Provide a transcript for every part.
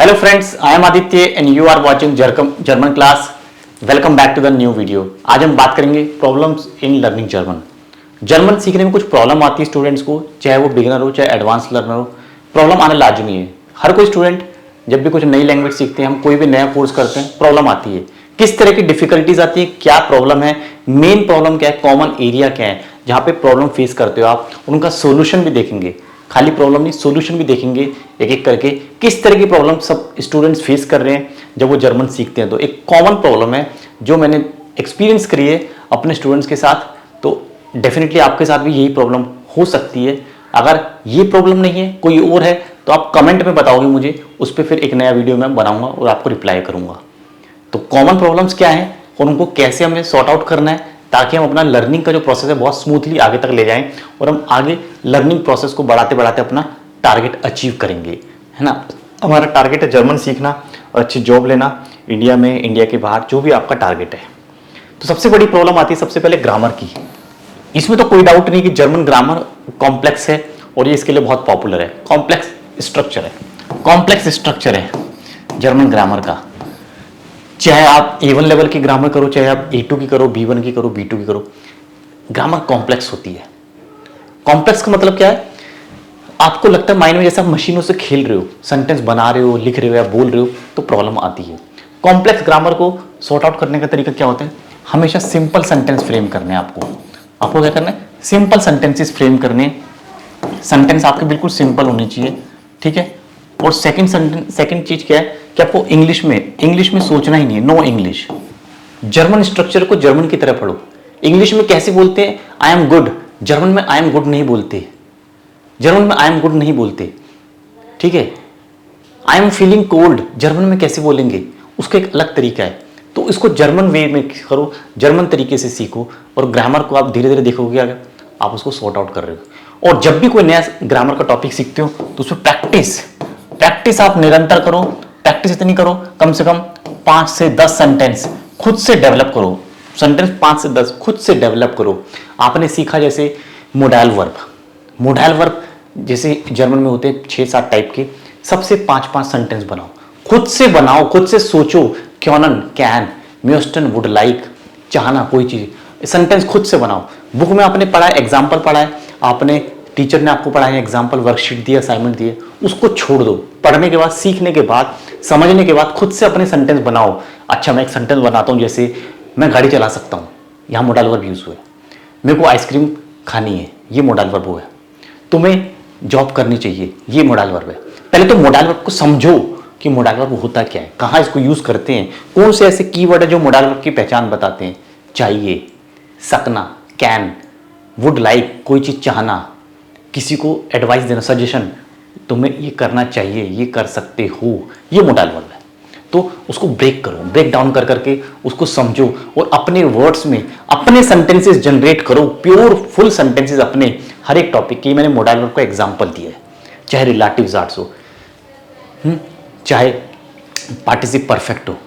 Hello friends, I am Aditya and you are watching German class. Welcome back to the new video. आज हम बात करेंगे problems in learning German. German सीखने में कुछ problem आती है स्टूडेंट्स को, चाहे वो बिगिनर हो चाहे एडवांस लर्नर हो। प्रॉब्लम आना लाजमी है। हर कोई स्टूडेंट जब भी कुछ नई लैंग्वेज सीखते हैं, हम कोई भी नया कोर्स करते हैं, प्रॉब्लम आती है। किस तरह की डिफिकल्टीज आती है, क्या प्रॉब्लम है, मेन प्रॉब्लम क्या है, कॉमन एरिया क्या है जहाँ पे प्रॉब्लम फेस करते हो आप, उनका सोल्यूशन भी देखेंगे। खाली प्रॉब्लम नहीं, सॉल्यूशन भी देखेंगे एक एक करके, किस तरह की प्रॉब्लम सब स्टूडेंट्स फेस कर रहे हैं जब वो जर्मन सीखते हैं। तो एक कॉमन प्रॉब्लम है जो मैंने एक्सपीरियंस करी है अपने स्टूडेंट्स के साथ, तो डेफिनेटली आपके साथ भी यही प्रॉब्लम हो सकती है। अगर ये प्रॉब्लम नहीं है, कोई और है, तो आप कमेंट में बताओगे मुझे, उस पर फिर एक नया वीडियो मैं बनाऊंगा और आपको रिप्लाई करूंगा। तो कॉमन प्रॉब्लम्स क्या है और उनको कैसे हमें सॉर्ट आउट करना है ताकि हम अपना लर्निंग का जो प्रोसेस है बहुत स्मूथली आगे तक ले जाएं और हम आगे लर्निंग प्रोसेस को बढ़ाते बढ़ाते अपना टारगेट अचीव करेंगे, है ना। हमारा टारगेट है जर्मन सीखना और अच्छी जॉब लेना इंडिया में, इंडिया के बाहर, जो भी आपका टारगेट है। तो सबसे बड़ी प्रॉब्लम आती है सबसे पहले ग्रामर की। इसमें तो कोई डाउट नहीं कि जर्मन ग्रामर कॉम्प्लेक्स है और ये इसके लिए बहुत पॉपुलर है। कॉम्प्लेक्स स्ट्रक्चर है जर्मन ग्रामर का। चाहे आप A1 लेवल की ग्रामर करो, चाहे आप A2 की करो, B1 की करो, B2 की करो, ग्रामर कॉम्प्लेक्स होती है। कॉम्प्लेक्स का मतलब क्या है? आपको लगता है माइंड में जैसे आप मशीनों से खेल रहे हो, सेंटेंस बना रहे हो, लिख रहे हो या बोल रहे हो, तो प्रॉब्लम आती है। कॉम्प्लेक्स ग्रामर को सॉर्ट आउट करने का तरीका क्या होता है? हमेशा सिंपल सेंटेंस फ्रेम करने हैं आपको क्या करना है? सिंपल सेंटेंसेस फ्रेम करने। सेंटेंस आपके बिल्कुल सिंपल होनी चाहिए, ठीक है। और सेकंड चीज क्या है कि आपको इंग्लिश में सोचना ही नहीं है। No English. जर्मन स्ट्रक्चर को जर्मन की तरह पढ़ो। इंग्लिश में कैसे बोलते हैं आई एम गुड, जर्मन में आई एम गुड नहीं बोलते। ठीक है। I am feeling cold, German में कैसे बोलेंगे, उसका एक अलग तरीका है। तो इसको जर्मन वे में करो, जर्मन तरीके से सीखो और ग्रामर को आप धीरे धीरे देखोगे अगर आप उसको सॉर्ट आउट कर रहे हो। और जब भी कोई नया ग्रामर का टॉपिक सीखते हो तो उसमें प्रैक्टिस आप निरंतर करो। प्रैक्टिस इतनी करो, कम से कम 5 से 10 सेंटेंस खुद से डेवलप करो। सेंटेंस 5 से 10 खुद से डेवलप करो। आपने सीखा जैसे मोडाल वर्ब जैसे जर्मन में होते हैं 6-7 टाइप के, सबसे 5-5 सेंटेंस बनाओ, खुद से सोचो। क्योंन, कैन, म्यूस्टन, वुड लाइक, चाहना कोई चीज, सेंटेंस खुद से बनाओ। बुक में आपने पढ़ा है, एग्जाम्पल पढ़ा है, आपने टीचर ने आपको पढ़ाया, एग्जाम्पल वर्कशीट दिया, असाइनमेंट दिए, उसको छोड़ दो। पढ़ने के बाद, सीखने के बाद, समझने के बाद खुद से अपने सेंटेंस बनाओ। अच्छा, मैं एक सेंटेंस बनाता हूँ, जैसे मैं गाड़ी चला सकता हूँ, यहाँ मोडाल वर्ब यूज हुआ है। मेरे को आइसक्रीम खानी है, ये मोडाल वर्ब हुआ है। तुम्हें जॉब करनी चाहिए, ये मोडाल वर्ब है। पहले तो मोडाल वर्ब को समझो कि मोडाल वर्ब होता क्या है, कहाँ इसको यूज करते हैं, कौन से ऐसे कीवर्ड है जो मोडाल वर्ब की पहचान बताते हैं। चाहिए, सकना, कैन, वुड लाइक, कोई चीज चाहना, किसी को एडवाइस देना, सजेशन, तुम्हें ये करना चाहिए, ये कर सकते हो, ये मोडाल वर्ब है। तो उसको ब्रेक करो, ब्रेक डाउन कर करके उसको समझो और अपने वर्ड्स में अपने सेंटेंसेस जनरेट करो, प्योर फुल सेंटेंसेस अपने हर एक टॉपिक की। मैंने मोडाल वर्ब का एग्जांपल दिया है, चाहे रिलेटिव्स आर्ट्स हो, चाहे पार्टिसिप परफेक्ट हो,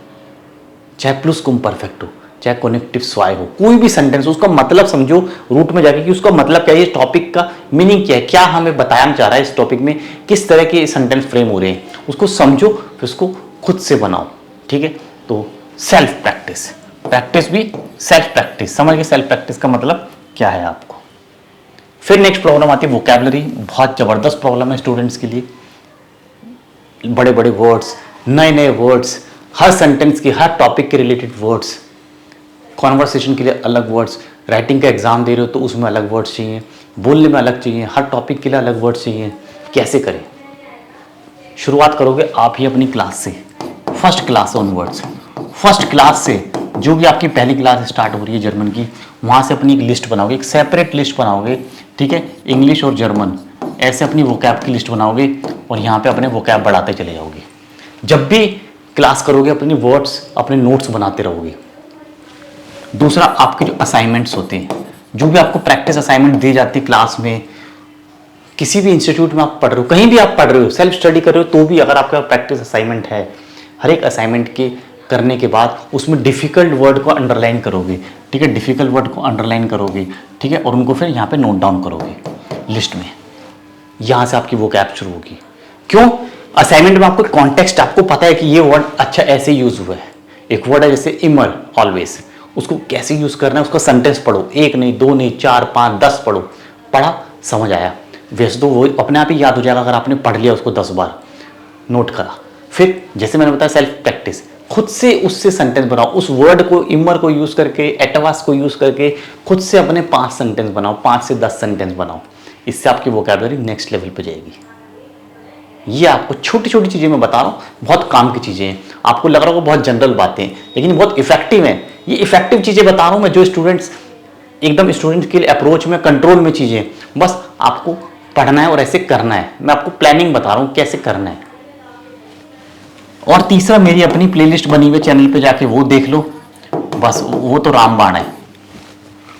चाहे प्लस कुम परफेक्ट हो, चाहे कनेक्टिव स्वाय हो, कोई भी सेंटेंस उसका मतलब समझो रूट में जाके कि उसका मतलब क्या है, इस टॉपिक का मीनिंग क्या है, क्या हमें बताया चाह रहा है, इस टॉपिक में किस तरह के सेंटेंस फ्रेम हो रहे हैं, उसको समझो, फिर उसको खुद से बनाओ, ठीक है। तो सेल्फ प्रैक्टिस भी सेल्फ प्रैक्टिस, समझ गए सेल्फ प्रैक्टिस का मतलब क्या है आपको। फिर नेक्स्ट प्रॉब्लम आती है वोकैबुलरी। बहुत जबरदस्त प्रॉब्लम है स्टूडेंट्स के लिए। बड़े बड़े वर्ड्स, नए नए वर्ड्स, हर सेंटेंस के, हर टॉपिक के रिलेटेड वर्ड्स, कॉन्वर्सेशन के लिए अलग वर्ड्स, राइटिंग का एग्जाम दे रहे हो तो उसमें अलग वर्ड्स चाहिए, बोलने में अलग चाहिए, हर टॉपिक के लिए अलग वर्ड्स चाहिए। कैसे करें? शुरुआत करोगे आप ही अपनी क्लास से, first class onwards. First class से जो भी आपकी पहली क्लास स्टार्ट हो रही है जर्मन की, वहाँ से अपनी एक लिस्ट बनाओगे, एक सेपरेट लिस्ट बनाओगे, ठीक है। इंग्लिश और जर्मन ऐसे अपनी वोकैब की लिस्ट बनाओगे और यहाँ पे अपने वोकैब बढ़ाते चले जाओगे। जब भी क्लास करोगे अपनी वर्ड्स, अपने नोट्स बनाते रहोगे। दूसरा, आपके जो असाइनमेंट्स होते हैं, जो भी आपको प्रैक्टिस असाइनमेंट दी जाती है क्लास में, किसी भी इंस्टीट्यूट में आप पढ़ रहे हो, कहीं भी आप पढ़ रहे हो, सेल्फ स्टडी कर रहे हो, तो भी अगर आपका प्रैक्टिस असाइनमेंट है, हर एक असाइनमेंट के करने के बाद उसमें डिफिकल्ट वर्ड को अंडरलाइन करोगे, ठीक है। डिफिकल्ट वर्ड को अंडरलाइन करोगे, ठीक है, और उनको फिर यहाँ पे नोट डाउन करोगे लिस्ट में। यहाँ से आपकी वोकैब शुरू होगी। क्यों? असाइनमेंट में आपको कॉन्टेक्स्ट आपको पता है कि ये वर्ड अच्छा ऐसे यूज हुआ है। एक वर्ड है जैसे इमर, ऑलवेज, उसको कैसे यूज करना है, उसका सेंटेंस पढ़ो, एक नहीं, दो नहीं, 4, 5, 10 पढ़ो, पढ़ा, समझ आया, वैसे तो वो अपने आप ही याद हो जाएगा अगर आपने पढ़ लिया उसको 10 बार, नोट करा। फिर जैसे मैंने बताया सेल्फ प्रैक्टिस, खुद से उससे सेंटेंस बनाओ, उस वर्ड को, इमर को यूज करके, एटवास को यूज करके खुद से अपने 5 सेंटेंस बनाओ, 5 से 10 सेंटेंस बनाओ। इससे आपकी वोकैबुलरी नेक्स्ट लेवल पे जाएगी। ये आपको छोटी छोटी चीजें मैं बता रहा हूँ, बहुत काम की चीजें हैं। आपको लग रहा होगा बहुत जनरल बातें, लेकिन बहुत इफेक्टिव हैं। ये इफेक्टिव चीजें बता रहा हूँ मैं, जो स्टूडेंट्स एकदम स्टूडेंट्स के लिए अप्रोच में, कंट्रोल में चीजें, बस आपको पढ़ना है और ऐसे करना है। मैं आपको प्लानिंग बता रहा हूँ कैसे करना है। और तीसरा, मेरी अपनी प्लेलिस्ट बनी हुई चैनल पे, जाके वो देख लो, बस वो तो रामबाण है।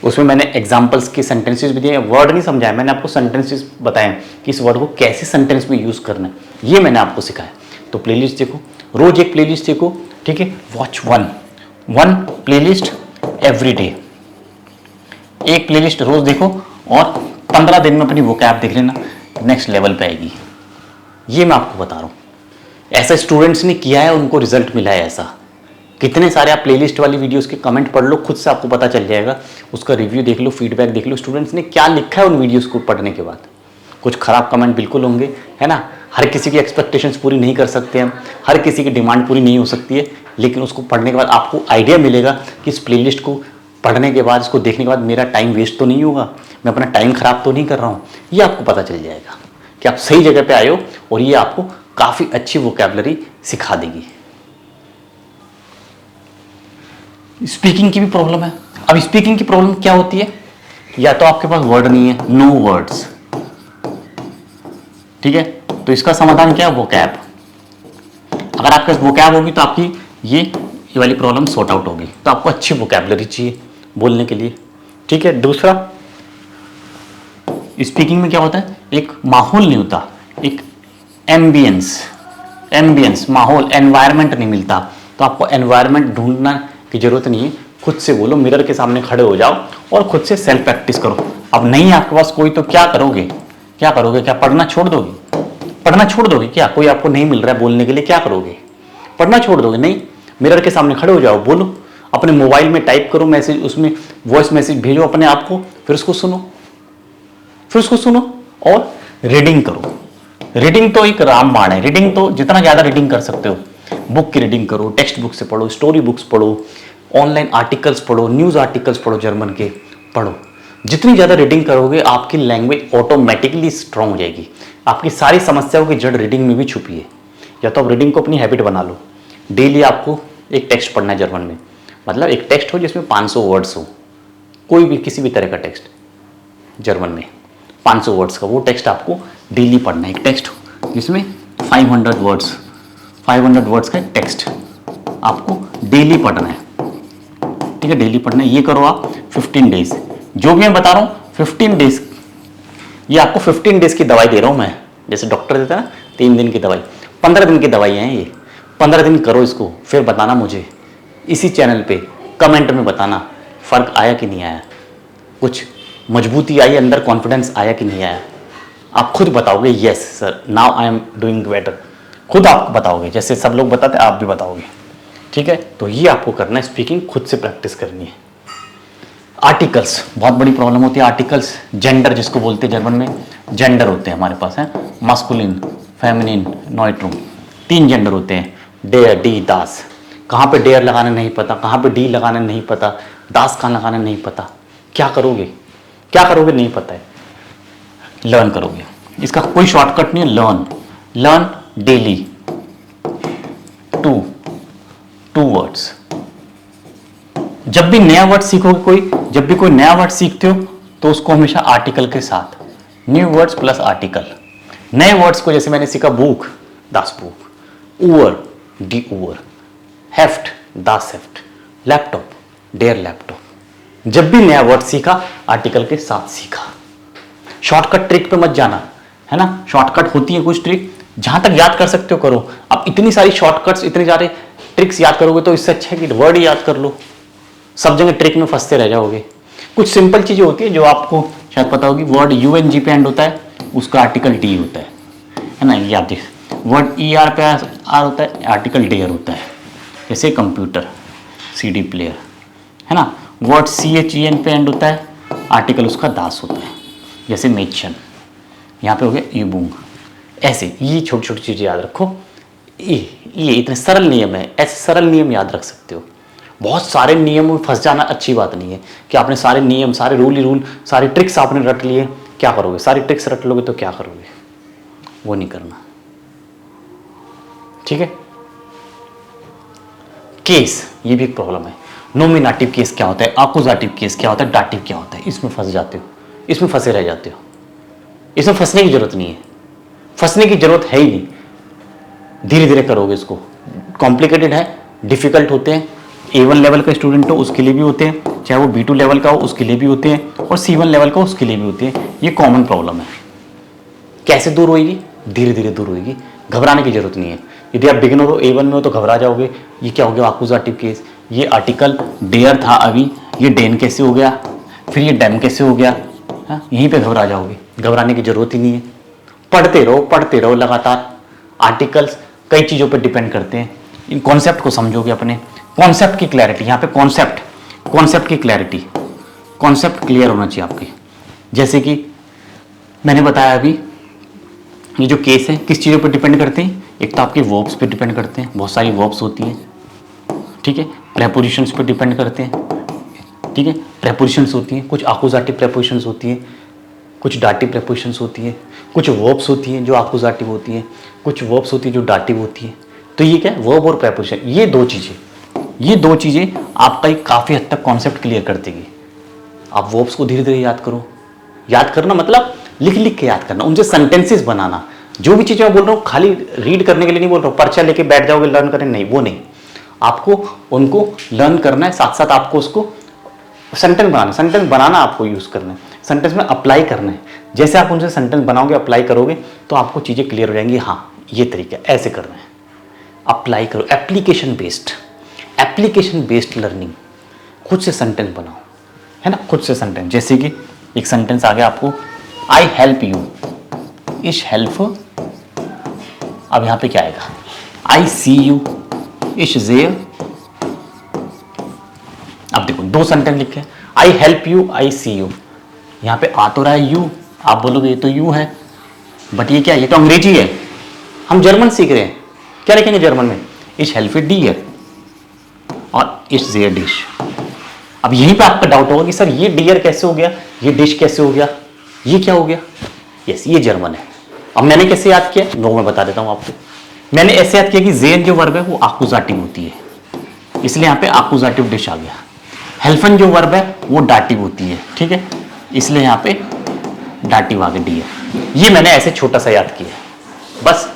उसमें मैंने एग्जाम्पल्स के सेंटेंसेस भी दिए, वर्ड नहीं समझाया, मैंने आपको सेंटेंसेस बताए कि इस वर्ड को कैसे सेंटेंस में यूज करना है, ये मैंने आपको सिखाया। तो प्लेलिस्ट देखो, रोज एक प्लेलिस्ट देखो, ठीक है। Watch one playlist every day, एक प्लेलिस्ट रोज देखो और 15 दिन में अपनी वोकैब देख लेना, नेक्स्ट लेवल पे आएगी। ये मैं आपको बता रहा हूँ, ऐसा स्टूडेंट्स ने किया है, उनको रिजल्ट मिला है ऐसा। कितने सारे आप प्लेलिस्ट वाली वीडियोस के कमेंट पढ़ लो, खुद से आपको पता चल जाएगा, उसका रिव्यू देख लो, फीडबैक देख लो, स्टूडेंट्स ने क्या लिखा है उन वीडियोस को पढ़ने के बाद। कुछ खराब कमेंट बिल्कुल होंगे, है ना, हर किसी की एक्सपेक्टेशंस पूरी नहीं कर सकते हम, हर किसी की डिमांड पूरी नहीं हो सकती है, लेकिन उसको पढ़ने के बाद आपको आइडिया मिलेगा कि इस प्लेलिस्ट को पढ़ने के बाद, इसको देखने के बाद मेरा टाइम वेस्ट तो नहीं होगा, मैं अपना टाइम खराब तो नहीं कर रहा हूँ। ये आपको पता चल जाएगा कि आप सही जगह पे आए हो, और ये आपको काफ़ी अच्छी वोकैबुलरी सिखा देगी। स्पीकिंग की भी प्रॉब्लम है। अब स्पीकिंग की प्रॉब्लम क्या होती है, या तो आपके पास वर्ड नहीं है, नो वर्ड्स, ठीक है, तो इसका समाधान क्या है, वोकैब। अगर आपके पास वोकैब होगी तो आपकी ये वाली प्रॉब्लम सॉर्ट आउट होगी। तो आपको अच्छी वोकैबुलरी चाहिए बोलने के लिए, ठीक है। दूसरा, स्पीकिंग में क्या होता है, एक माहौल नहीं होता, एक एम्बियंस, माहौल, एनवायरनमेंट नहीं मिलता। तो आपको एनवायरनमेंट ढूंढना की जरूरत नहीं है, खुद से बोलो, मिरर के सामने खड़े हो जाओ और खुद से सेल्फ प्रैक्टिस करो। अब नहीं आपके पास कोई, तो क्या करोगे, क्या पढ़ना छोड़ दोगे, पढ़ना छोड़ दोगे क्या, कोई आपको नहीं मिल रहा है बोलने के लिए, क्या करोगे, पढ़ना छोड़ दोगे? नहीं, मिरर के सामने खड़े हो जाओ, बोलो, अपने मोबाइल में टाइप करो मैसेज, उसमें वॉइस मैसेज भेजो अपने आप को, फिर उसको सुनो और रीडिंग करो। रीडिंग तो एक रामबाण है, रीडिंग तो जितना ज्यादा रीडिंग कर सकते हो, बुक की रीडिंग करो, टेक्स्ट बुक से पढ़ो, स्टोरी बुक्स पढ़ो, ऑनलाइन आर्टिकल्स पढ़ो, न्यूज आर्टिकल्स पढ़ो, जर्मन के पढ़ो। जितनी ज्यादा रीडिंग करोगे आपकी लैंग्वेज ऑटोमेटिकली स्ट्रांग हो जाएगी। आपकी सारी समस्याओं की जड़ रीडिंग में भी छुपी है। या तो आप रीडिंग को अपनी हैबिट बना लो, डेली आपको एक टेक्स्ट पढ़ना है जर्मन में, मतलब एक टेक्स्ट हो जिसमें 500 वर्ड्स हो, कोई भी किसी भी तरह का टेक्स्ट जर्मन में 500 वर्ड्स का, वो टेक्स्ट आपको डेली पढ़ना है। एक टेक्स्ट हो जिसमें 500 वर्ड्स का टेक्स्ट आपको डेली पढ़ना है, ठीक है, डेली पढ़ना है। ये करो आप 15 डेज, जो भी मैं बता रहा हूँ 15 डेज, ये आपको 15 डेज की दवाई दे रहा हूँ मैं, जैसे डॉक्टर देता है ना 3 दिन की दवाई, 15 दिन की दवाई है ये। 15 दिन करो इसको, फिर बताना मुझे इसी चैनल पे, कमेंट में बताना फर्क आया कि नहीं आया, कुछ मजबूती आई अंदर, कॉन्फिडेंस आया कि नहीं आया। आप खुद बताओगे, yes sir now I am doing better, खुद आप बताओगे, जैसे सब लोग बताते आप भी बताओगे, ठीक है। तो ये आपको करना है, स्पीकिंग खुद से प्रैक्टिस करनी है। आर्टिकल्स, बहुत बड़ी प्रॉब्लम होती है आर्टिकल्स, जेंडर जिसको बोलते हैं जर्मन में, जेंडर होते हैं हमारे पास, है मास्कुलिन, फेमिनिन, नॉइट्रूम, 3 जेंडर होते हैं, डेयर, डी, दास। कहाँ पे डेयर लगाना नहीं पता, कहाँ पे डी लगाना नहीं पता, दास कहाँ लगाना नहीं पता, क्या करोगे नहीं पता है, लर्न करोगे, इसका कोई शॉर्टकट नहीं है, लर्न डेली 2 वर्ड्स। जब भी नया वर्ड सीखोगे, जब भी कोई नया वर्ड सीखते हो तो उसको हमेशा आर्टिकल के साथ, न्यू वर्ड्स प्लस आर्टिकल। नए वर्ड्स को जैसे मैंने सीखा बुक, दास बुक, उवर, डी उवर, हेफ्ट, दास हेफ्ट, लैपटॉप, डेयर लैपटॉप। जब भी नया वर्ड सीखा आर्टिकल के साथ सीखा। शॉर्टकट ट्रिक पे मत जाना, है ना, शॉर्टकट होती है कुछ ट्रिक, जहां तक याद कर सकते हो करो। अब इतनी सारी शॉर्टकट्स, इतने सारे ट्रिक्स याद करोगे तो इससे अच्छा है कि वर्ड ही याद कर लो, सब जगह ट्रिक में फंसते रह जाओगे। कुछ सिंपल चीजें होती है जो आपको शायद पता होगी, वर्ड UNG पे एंड होता है, उसका आर्टिकल डी होता है ना, याद देख, वर्ड ई आर पे आर होता है, आर्टिकल डेयर होता है, जैसे कंप्यूटर, CD प्लेयर, है ना। वर्ड CHEN पे एंड होता है, आर्टिकल उसका दास होता है, जैसे मेचन, यहाँ पे हो गया ईबुंग। ऐसे ये छोटी छोटी चीज़ें याद रखो। ये इतने सरल नियम है, ऐसे सरल नियम याद रख सकते हो। बहुत सारे नियम में फंस जाना अच्छी बात नहीं है कि आपने सारे नियम, सारे रूल सारे ट्रिक्स आपने रट लिए, क्या करोगे? सारी ट्रिक्स रट लोगे तो क्या करोगे? वो नहीं करना, ठीक है। केस, ये भी एक प्रॉब्लम है। नोमिनेटिव केस क्या होता है, अकुजाटिव केस क्या होता है, डाटिव क्या होता है, इसमें फंस जाते हो, इसमें फंसे रह जाते हो। इसमें फंसने की जरूरत नहीं है, फंसने की जरूरत है ही नहीं, धीरे धीरे करोगे इसको। कॉम्प्लिकेटेड है, डिफिकल्ट होते हैं, A1 लेवल का स्टूडेंट हो उसके लिए भी होते हैं, चाहे वो B2 लेवल का हो उसके लिए भी होते हैं, और C1 लेवल का उसके लिए भी होते हैं। ये कॉमन प्रॉब्लम है। कैसे दूर होगी? धीरे धीरे दूर होगी, घबराने की जरूरत नहीं है। यदि आप बिगिनर हो, A1 में हो तो घबरा जाओगे, ये क्या हो गया अकुजाटिव केस, ये आर्टिकल डेयर था अभी, ये डेन कैसे हो गया, फिर ये डैम कैसे हो गया, यहीं पे घबरा जाओगे। घबराने की जरूरत ही नहीं है, पढ़ते रहो लगातार। आर्टिकल्स कई चीज़ों पर डिपेंड करते हैं, इन कॉन्सेप्ट को समझोगे अपने। कॉन्सेप्ट की क्लैरिटी, यहाँ पे कॉन्सेप्ट की क्लैरिटी, कॉन्सेप्ट क्लियर होना चाहिए आपके। जैसे कि मैंने बताया अभी, ये जो केस है किस चीज़ों पर डिपेंड करते हैं? एक तो आपके वर्ब्स पे डिपेंड करते हैं, बहुत सारी वर्ब्स होती हैं, ठीक है। प्रेपोजिशंस पे डिपेंड करते हैं, ठीक है। प्रेपोजिशंस होती हैं, कुछ अकुजाटिव प्रेपोजिशंस होती हैं, कुछ डाटिव प्रेपोजिशंस होती हैं, कुछ वर्ब्स होती हैं जो अकुजाटिव होती हैं, कुछ वर्ब्स होती हैं जो डाटिव होती हैं। तो ये क्या है, वर्ब और प्रेपोजिशन, ये दो चीज़ें आपका एक काफ़ी हद तक कॉन्सेप्ट क्लियर कर देगी। आप वर्ब्स को धीरे धीरे याद करो। याद करना मतलब लिख के याद करना, उनसे सेंटेंसेस बनाना। जो भी चीज़ें मैं बोल रहा हूँ खाली रीड करने के लिए नहीं बोल रहा हूँ, पर्चा लेके बैठ जाओगे लर्न करने, नहीं, वो नहीं। आपको उनको लर्न करना है, साथ साथ आपको उसको सेंटेंस बनाना आपको यूज़ करना है, सेंटेंस में अप्लाई करना है। जैसे आप उनसे सेंटेंस बनाओगे, अप्लाई करोगे तो आपको चीज़ें क्लियर हो जाएंगी। हाँ, ये तरीका ऐसे करना है, अप्लाई करो। एप्लीकेशन बेस्ड लर्निंग, खुद से सेंटेंस बनाओ, है ना, खुद से सेंटेंस। जैसे कि एक सेंटेंस आ गया आपको, आई हेल्प यू, इस हेल्प, अब यहां पे क्या आएगा, आई सी यू, इस देयर। अब देखो दो सेंटेंस लिखे, I help you, I see you. यहां पे आ तो रहा है यू, आप बोलोगे ये तो यू है, बट ये क्या है, ये तो अंग्रेजी है, हम जर्मन सीख रहे हैं। क्या लिखेंगे जर्मन में, इस हेल्प डियर और इस देयर डिश। अब यहीं पे आपका डाउट होगा कि सर ये डियर कैसे हो गया, ये डिश कैसे हो गया, ये क्या हो गया। यस, ये जर्मन है। अब मैंने कैसे याद किया, नो मैं बता देता हूं आपको। मैंने ऐसे याद किया कि जेन जो वर्ब है वो आकुजाटिव होती है, इसलिए यहां पे आकुजाटिव डिश आ गया। हेल्फन जो वर्ब है वो डाटिव होती है, ठीक है, इसलिए यहां पे डाटिव आ गया डियर। ये मैंने ऐसे छोटा सा याद किया बस,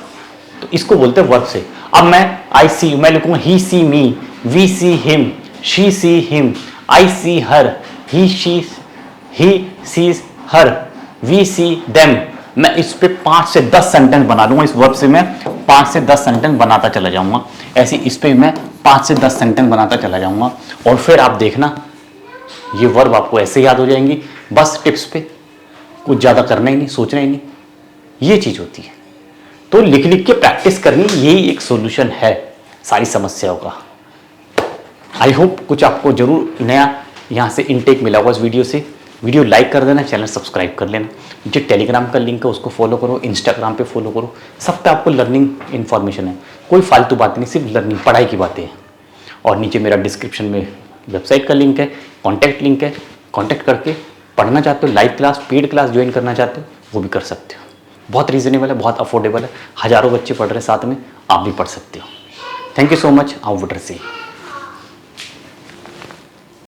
तो इसको बोलते हैं वर्ब से। अब मैं आई सी, मैं लिखूंगा he see me, we see him, she see him, I see her, he sees her, we see them. मैं इस पे 5 से 10 सेंटेंस बना लूंगा, इस वर्ब से मैं 5 से 10 सेंटेंस बनाता चला जाऊंगा। ऐसे इस पे मैं 5 से 10 सेंटेंस बनाता चला जाऊंगा, और फिर आप देखना ये वर्ब आपको ऐसे याद हो जाएंगी। बस टिप्स पे कुछ ज्यादा करना ही नहीं, सोचना ही नहीं, ये चीज होती है। तो लिख लिख के प्रैक्टिस करनी, यही एक सॉल्यूशन है सारी समस्याओं का। आई होप कुछ आपको जरूर नया यहाँ से इनटेक मिला होगा इस वीडियो से। वीडियो लाइक कर देना, चैनल सब्सक्राइब कर लेना। जो टेलीग्राम का लिंक है उसको फॉलो करो, इंस्टाग्राम पे फॉलो करो, सब पे आपको लर्निंग इन्फॉर्मेशन है, कोई फालतू बातें नहीं, सिर्फ लर्निंग, पढ़ाई की बातें हैं। और नीचे मेरा डिस्क्रिप्शन में वेबसाइट का लिंक है, कॉन्टैक्ट लिंक है, कॉन्टैक्ट करके पढ़ना चाहते हो, live class, paid class join करना चाहते हो वो भी कर सकते हो। बहुत रीजनेबल है, बहुत अफोर्डेबल है, हज़ारों बच्चे पढ़ रहे हैं साथ में, आप भी पढ़ सकते हो। थैंक यू सो मच, आप वुडर से।